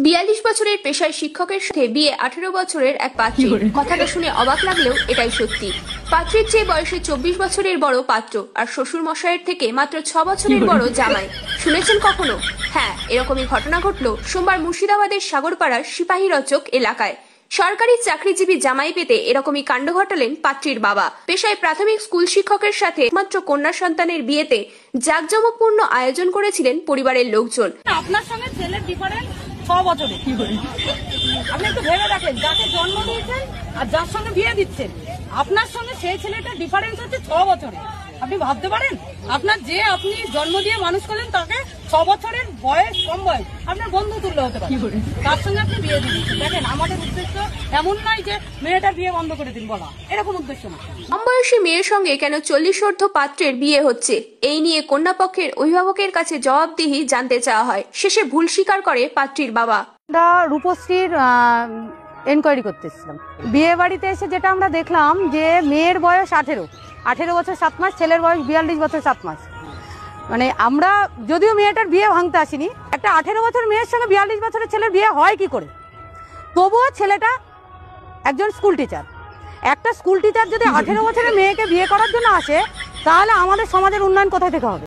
৪২ বছরের পেশায় শিক্ষকের সাথে বিয়ে ১৮ বছরের এক পাত্রীর। কথাটা শুনে অবাক লাগলেও এটাই সত্যি। পাত্রীর চেয়ে বয়সে ২৪ বছরের বড় পাত্র আর শ্বশুর মশাইয়ের থেকে মাত্র ৬ বছরের বড় জামাই। শুনেছেন কখনো? হ্যাঁ, এরকমই ঘটনা ঘটল সোমবার মুর্শিদাবাদের সাগরপাড়ার সিপাহীরচক এলাকায়। সরকারি চাকরিজীবী জামাই পেতে এরকমই কাণ্ড ঘটালেন পাত্রীর বাবা। পেশায় প্রাথমিক স্কুল শিক্ষকের সাথে একমাত্র কন্যা সন্তানের বিয়েতে জাঁকজমকপূর্ণ আয়োজন করেছিলেন পরিবারের লোকজন। আপনার সঙ্গে ছেলের ডিফারেন্স ৬ বছরে। আপনি একটু ভেবে দেখেন, যাকে জন্ম দিয়েছেন আর যার সঙ্গে বিয়ে দিচ্ছেন, আপনার সঙ্গে সেই ছেলেটার ডিফারেন্স হচ্ছে ৬ বছরে। আপনি ভাবতে পারেন, আপনার যে আপনি জন্ম দিয়ে মানুষ করলেন তাকে ৬ বছরের বয়স, কম বয়স, আপনার বন্ধু তুল্য হতে পারে, তার সঙ্গে আপনি বিয়ে দিচ্ছেন। দেখেন, আমাদের উদ্দেশ্য এমন নয় যে মেয়েটার বিয়ে বন্ধ করে দিন বলা, এরকম উদ্দেশ্য না। কম বয়সী মেয়ের সঙ্গে কেন ৪০ঊর্ধ্ব পাত্রের বিয়ে হচ্ছে, এই নিয়ে কন্যাপক্ষের অভিভাবকের কাছে জবাবদিহি জানতে চাওয়া হয়। শেষে ভুল স্বীকার করে পাত্রীর বাবা। আমরা রূপশ্রীর এনকোয়ারি করতে এসেছিলাম। বিয়ে বাড়িতে এসে যেটা আমরা দেখলাম যে মেয়ের বয়স 18 বছর 7 মাস, ছেলের বয়স 42 বছর 7 মাস। মানে আমরা যদিও মেয়েটার বিয়ে ভাঙতে আসিনি, একটা 18 বছর মেয়ের সঙ্গে 42 বছরের ছেলের বিয়ে হয় কি করে? তবুও ছেলেটা একজন স্কুল টিচার। একটা স্কুল টিচার যদি 18 বছরের মেয়েকে বিয়ে করার জন্য আসে, তাহলে আমাদের সমাজের উন্নয়ন কোথায় থেকে হবে?